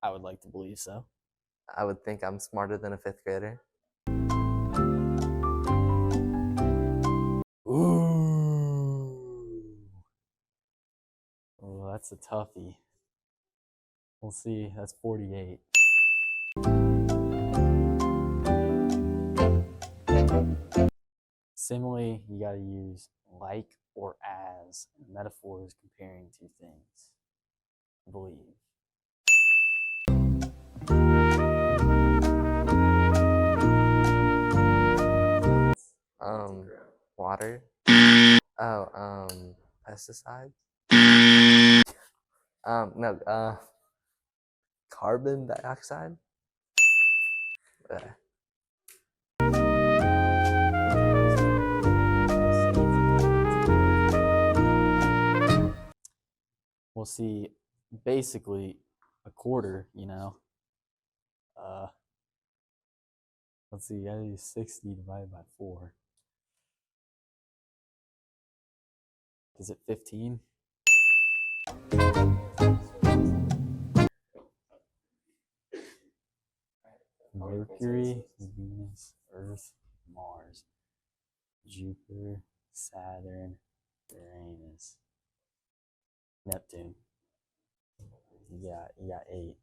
I would like to believe so. I would think I'm smarter than a fifth grader. Ooh. Oh, that's a toughie. We'll see. That's 48. Simile, you gotta use like or as. Metaphor is comparing two things, I believe. Water. Oh, pesticides. No, carbon dioxide. We'll see. Basically, a quarter. Let's see. You gotta use 60 divided by 4. Is it 15? Mercury, Venus, Earth, Mars, Jupiter, Saturn, Uranus, Neptune. You got 8.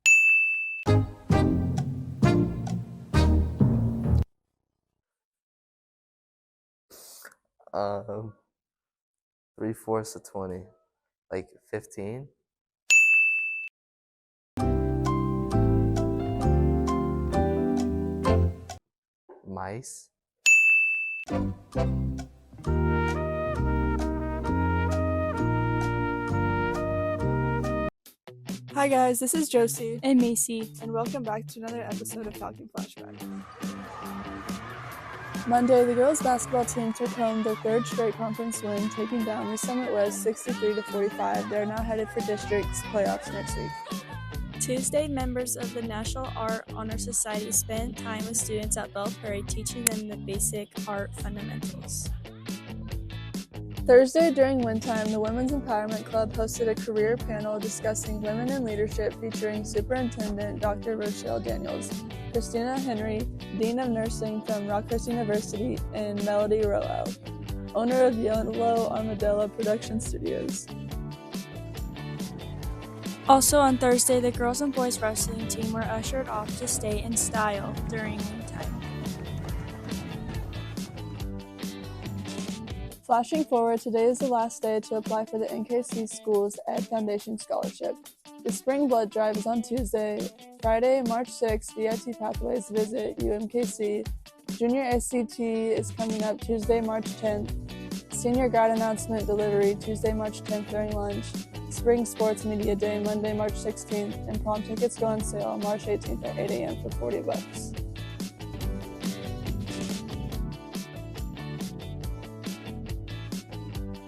3/4 of 20, like 15. Mice. Hi guys, this is Josie and Macy, and welcome back to another episode of Falcon Flashback. Monday, the girls' basketball team took home their third straight conference win, taking down New Summit West 63-45. They are now headed for districts playoffs next week. Tuesday, members of the National Art Honor Society spent time with students at Belle Prairie, teaching them the basic art fundamentals. Thursday, during Win Time, the Women's Empowerment Club hosted a career panel discussing women in leadership featuring Superintendent Dr. Rochelle Daniels, Christina Henry, Dean of Nursing from Rockhurst University, and Melody Roel, owner of Yellow Armadillo Production Studios. Also on Thursday, the girls and boys wrestling team were ushered off to stay in style during Win Time. Flashing forward, today is the last day to apply for the NKC Schools Ed Foundation Scholarship. The Spring Blood Drive is on Tuesday. Friday, March 6th, DIT Pathways visit UMKC. Junior ACT is coming up Tuesday, March 10th. Senior grad announcement delivery Tuesday, March 10th during lunch. Spring Sports Media Day Monday, March 16th. And prom tickets go on sale March 18th at 8 a.m. for $40.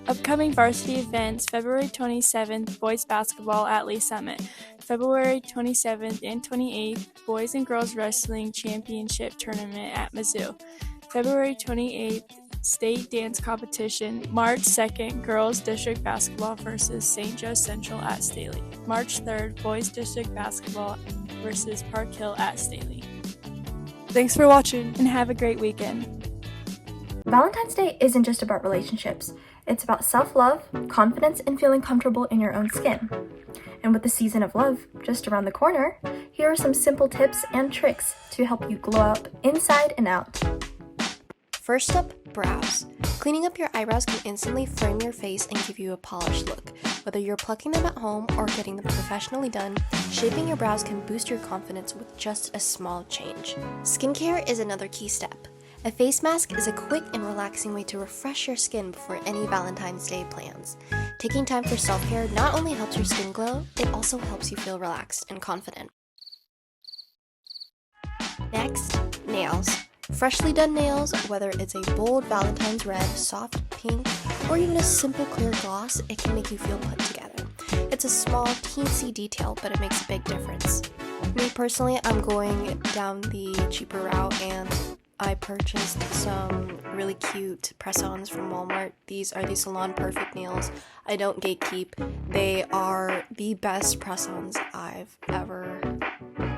Upcoming varsity events: February 27th, boys basketball at Lee Summit. February 27th and 28th, boys and girls wrestling championship tournament at Mizzou. February 28th, state dance competition. March 2nd, girls district basketball versus St. Joe Central at Staley. March 3rd, boys district basketball versus Park Hill at Staley. Thanks for watching, and have a great weekend. Valentine's Day isn't just about relationships. It's about self-love, confidence, and feeling comfortable in your own skin. And with the season of love just around the corner, here are some simple tips and tricks to help you glow up inside and out. First up, brows. Cleaning up your eyebrows can instantly frame your face and give you a polished look. Whether you're plucking them at home or getting them professionally done, shaping your brows can boost your confidence with just a small change. Skincare is another key step. A face mask is a quick and relaxing way to refresh your skin before any Valentine's Day plans. Taking time for self-care not only helps your skin glow, it also helps you feel relaxed and confident. Next, nails. Freshly done nails, whether it's a bold Valentine's red, soft pink, or even a simple clear gloss, it can make you feel put together. It's a small, teensy detail, but it makes a big difference. Me personally, I'm going down the cheaper route, and I purchased some really cute press-ons from Walmart. These are the Salon Perfect nails. I don't gatekeep. They are the best press-ons I've ever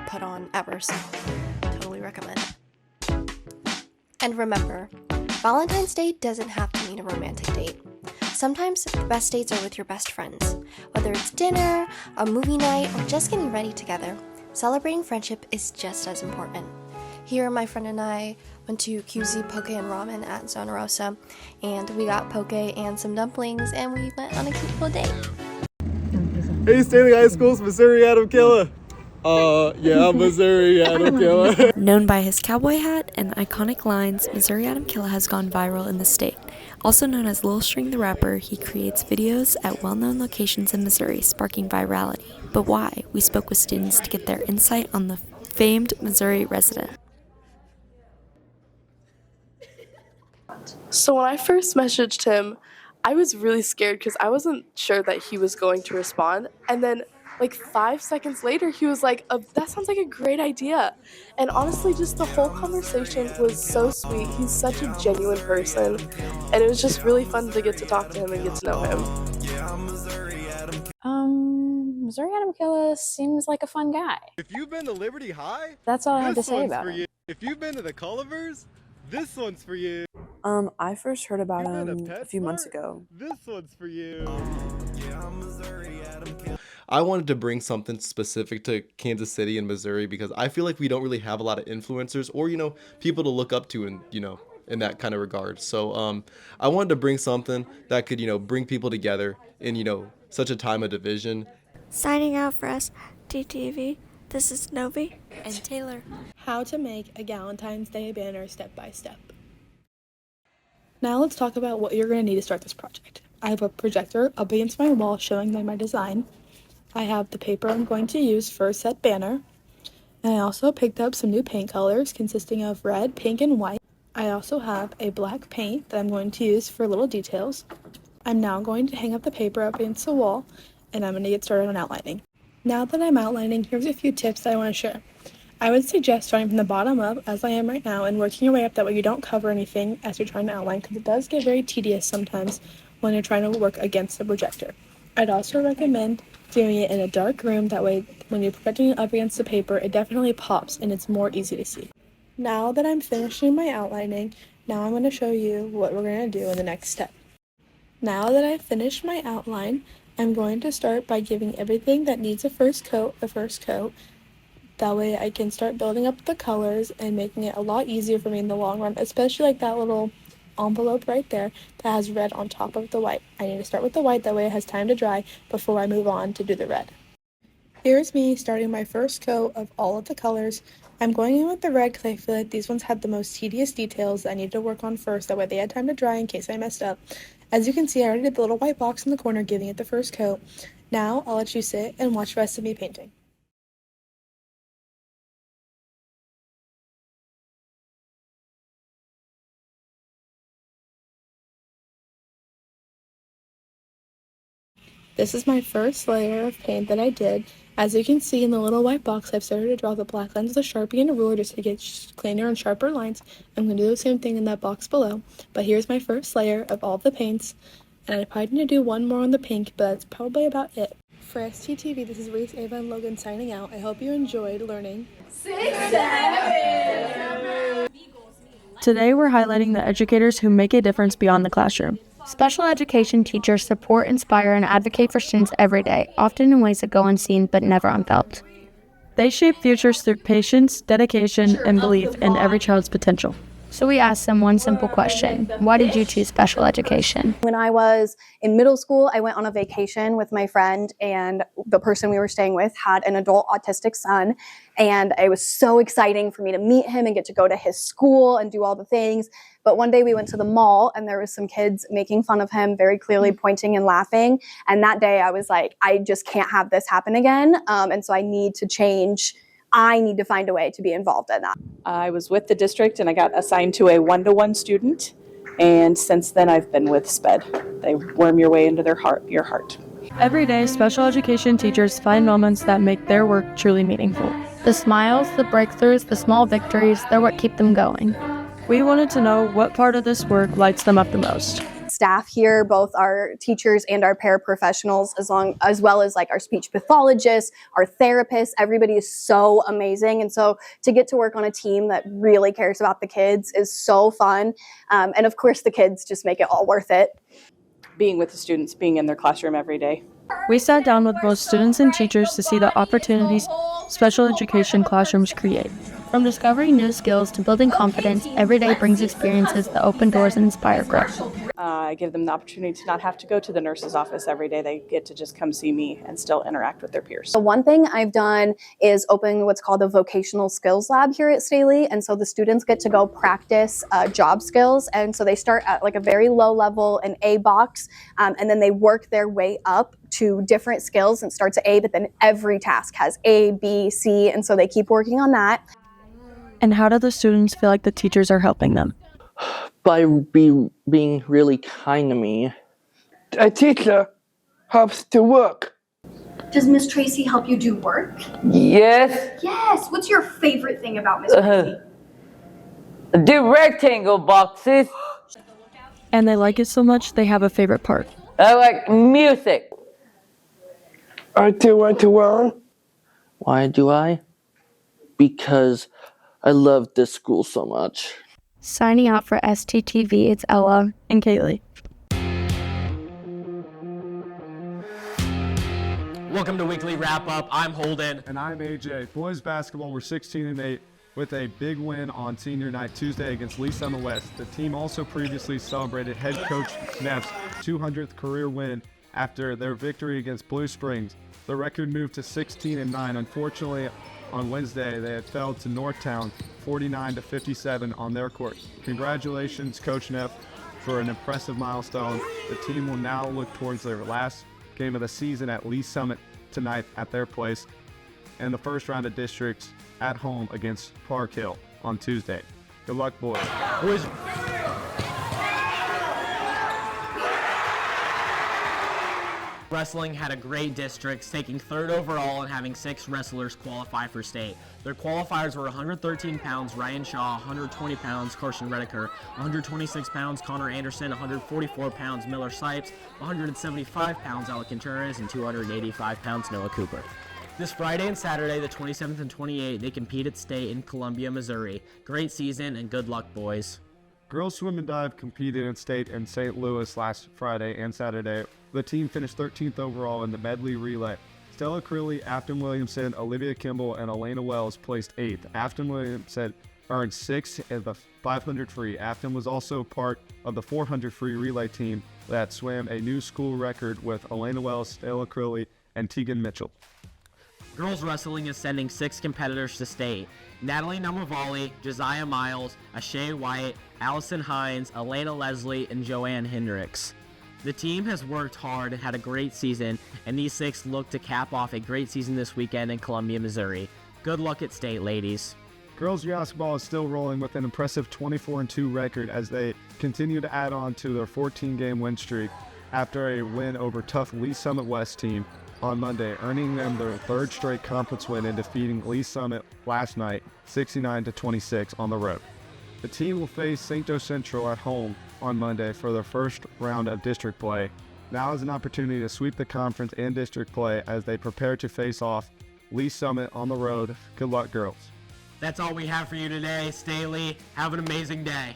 put on ever, so totally recommend. And remember, Valentine's Day doesn't have to mean a romantic date. Sometimes the best dates are with your best friends. Whether it's dinner, a movie night, or just getting ready together, celebrating friendship is just as important. Here, my friend and I went to QZ Poke and Ramen at Zona Rosa, and we got poke and some dumplings, and we went on a cute little date. Hey, Stanley High School's Missouri Adam Killer. Yeah, Missouri Adam Killer. Known by his cowboy hat and iconic lines, Missouri Adam Killer has gone viral in the state. Also known as Lil String the Rapper, he creates videos at well-known locations in Missouri, sparking virality. But why? We spoke with students to get their insight on the famed Missouri resident. So when I first messaged him, I was really scared because I wasn't sure that he was going to respond. And then like 5 seconds later, he was like, that sounds like a great idea. And honestly, just the whole conversation was so sweet. He's such a genuine person. And it was just really fun to get to talk to him and get to know him. Missouri Adam Killer seems like a fun guy. If you've been to Liberty High, That's all I have to this say one's about for him. you. If you've been to the Cullivers, this one's for you. I first heard about You've been him to a few months PetSmart? ago. This one's for you. I wanted to bring something specific to Kansas City and Missouri because I feel like we don't really have a lot of influencers or, people to look up to in that kind of regard. So I wanted to bring something that could, bring people together in, such a time of division. Signing out for us, TTV, this is Novi and Taylor. How to make a Galentine's Day banner step by step. Now let's talk about what you're going to need to start this project. I have a projector up against my wall showing my design. I have the paper I'm going to use for a set banner. And I also picked up some new paint colors consisting of red, pink, and white. I also have a black paint that I'm going to use for little details. I'm now going to hang up the paper up against the wall, and I'm going to get started on outlining. Now that I'm outlining, here's a few tips that I want to share. I would suggest starting from the bottom up, as I am right now, and working your way up. That way you don't cover anything as you're trying to outline, because it does get very tedious sometimes when you're trying to work against the projector. I'd also recommend doing it in a dark room. That way when you're projecting it up against the paper, it definitely pops and it's more easy to see. Now that I'm finishing my outlining, now I'm going to show you what we're going to do in the next step. Now that I've finished my outline, I'm going to start by giving everything that needs a first coat. That way I can start building up the colors and making it a lot easier for me in the long run, especially like that little envelope right there that has red on top of the white. I need to start with the white, that way it has time to dry before I move on to do the red. Here's me starting my first coat of all of the colors. I'm going in with the red because I feel like these ones had the most tedious details that I need to work on first, that way they had time to dry in case I messed up. As you can see, I already did the little white box in the corner giving it the first coat. Now I'll let you sit and watch the rest of me painting. This is my first layer of paint that I did. As you can see in the little white box, I've started to draw the black lines with a Sharpie and a ruler just to get cleaner and sharper lines. I'm going to do the same thing in that box below. But here's my first layer of all the paints. And I probably need to do one more on the pink, but that's probably about it. For STTV, this is Reese, Ava, and Logan signing out. I hope you enjoyed learning. 6, 7. Today we're highlighting the educators who make a difference beyond the classroom. Special education teachers support, inspire, and advocate for students every day, often in ways that go unseen but never unfelt. They shape futures through patience, dedication, and belief in every child's potential. So we asked them one simple question: why did you choose special education? When I was in middle school, I went on a vacation with my friend, and the person we were staying with had an adult autistic son, and it was so exciting for me to meet him and get to go to his school and do all the things. But one day we went to the mall and there was some kids making fun of him, very clearly pointing and laughing. And that day I was like, I just can't have this happen again. And so I need to change. I need to find a way to be involved in that. I was with the district and I got assigned to a one-to-one student. And since then I've been with SPED. They worm your way into your heart. Every day, special education teachers find moments that make their work truly meaningful. The smiles, the breakthroughs, the small victories, they're what keep them going. We wanted to know what part of this work lights them up the most. staff here, both our teachers and our paraprofessionals, as well as like our speech pathologists, our therapists. Everybody is so amazing. And so to get to work on a team that really cares about the kids is so fun. And of course, the kids just make it all worth it. Being with the students, being in their classroom every day. We sat down with both students and teachers to see the opportunities special education classrooms create. From discovering new skills to building confidence, every day brings experiences that open doors and inspire growth. I give them the opportunity to not have to go to the nurse's office every day. They get to just come see me and still interact with their peers. So one thing I've done is open what's called a vocational skills lab here at Staley. And so the students get to go practice job skills. And so they start at like a very low level, an A box, and then they work their way up to different skills and starts at A, but then every task has A, B, C. And so they keep working on that. And how do the students feel like the teachers are helping them? By being really kind to me. A teacher helps to work. Does Miss Tracy help you do work? Yes. Yes. What's your favorite thing about Miss Tracy? The rectangle boxes. And they like it so much, they have a favorite part. I like music. I do want to learn. Why do I? Because I love this school so much. Signing out for STTV, it's Ella and Kaylee. Welcome to Weekly Wrap Up. I'm Holden. And I'm AJ. Boys basketball were 16-8 with a big win on senior night Tuesday against Lee Summit West. The team also previously celebrated head coach Neff's 200th career win after their victory against Blue Springs. The record moved to 16-9. Unfortunately, on Wednesday, they had fell to Northtown 49-57 on their court. Congratulations, Coach Neff, for an impressive milestone. The team will now look towards their last game of the season at Lee Summit tonight at their place, and the first round of districts at home against Park Hill on Tuesday. Good luck, boys. Wrestling had a great district, taking 3rd overall and having 6 wrestlers qualify for state. Their qualifiers were 113 pounds Ryan Shaw, 120 pounds Carson Redeker, 126 pounds Connor Anderson, 144 pounds Miller Sipes, 175 pounds Alec Contreras, and 285 pounds Noah Cooper. This Friday and Saturday, the 27th and 28th, they compete at state in Columbia, Missouri. Great season and good luck, boys. Girls swim and dive competed in state in St. Louis last Friday and Saturday. The team finished 13th overall in the medley relay. Stella Crilly, Afton Williamson, Olivia Kimball, and Elena Wells placed 8th. Afton Williamson earned 6th in the 500 free. Afton was also part of the 400 free relay team that swam a new school record with Elena Wells, Stella Crilly, and Tegan Mitchell. Girls wrestling is sending 6 competitors to state. Natalie Namavali, Josiah Miles, Ashay White, Allison Hines, Elena Leslie, and Joanne Hendricks. The team has worked hard and had a great season, and these 6 look to cap off a great season this weekend in Columbia, Missouri. Good luck at state, ladies. Girls basketball is still rolling with an impressive 24-2 record as they continue to add on to their 14-game win streak after a win over tough Lee Summit West team on Monday, earning them their 3rd straight conference win and defeating Lee Summit last night 69-26 on the road. The team will face St. Joe Central at home on Monday for their first round of district play. Now is an opportunity to sweep the conference and district play as they prepare to face off Lee Summit on the road. Good luck, girls. That's all we have for you today. Stay Lee. Have an amazing day.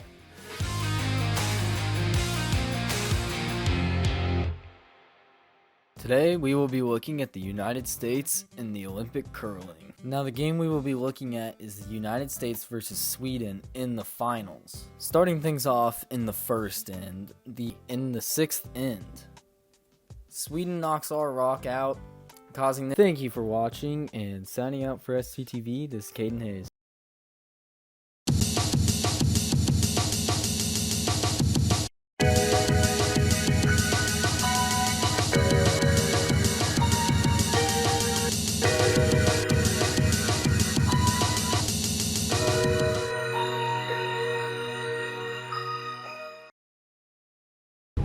Today we will be looking at the United States in the Olympic curling. Now the game we will be looking at is the United States versus Sweden in the finals. Starting things off in the first end, in the 6th end. Sweden knocks our rock out, causing the— Thank you for watching, and signing out for STTV, this is Caden Hayes.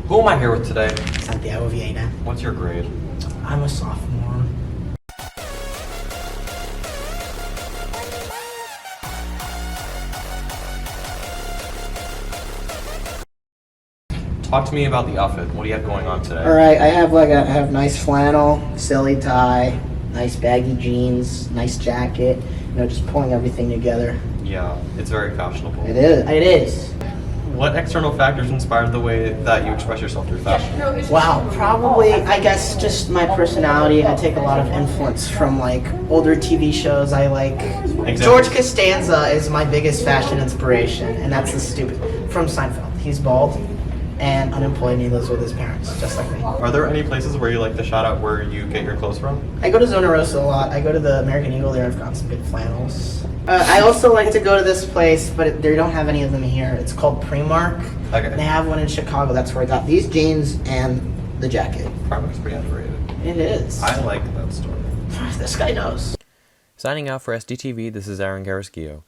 Who am I here with today? Santiago Vieira. What's your grade? I'm a sophomore. Talk to me about the outfit. What do you have going on today? All right, I have nice flannel, silly tie, nice baggy jeans, nice jacket. You know, just pulling everything together. Yeah, it's very fashionable. It is. It is. What external factors inspired the way that you express yourself through fashion? Wow, probably, I guess, just my personality. I take a lot of influence from like older TV shows. I like George Costanza is my biggest fashion inspiration, and that's the stupid from Seinfeld. He's bald and unemployed, and he lives with his parents, just like me. Are there any places where you like to shout out where you get your clothes from? I go to Zona Rosa a lot. I go to the American Eagle there. I've got some good flannels. I also like to go to this place, but they don't have any of them here. It's called Primark. Okay. They have one in Chicago. That's where I got these jeans and the jacket. Primark's pretty underrated. It is. I like that store. This guy knows. Signing out for SDTV, this is Aaron Carrasquillo.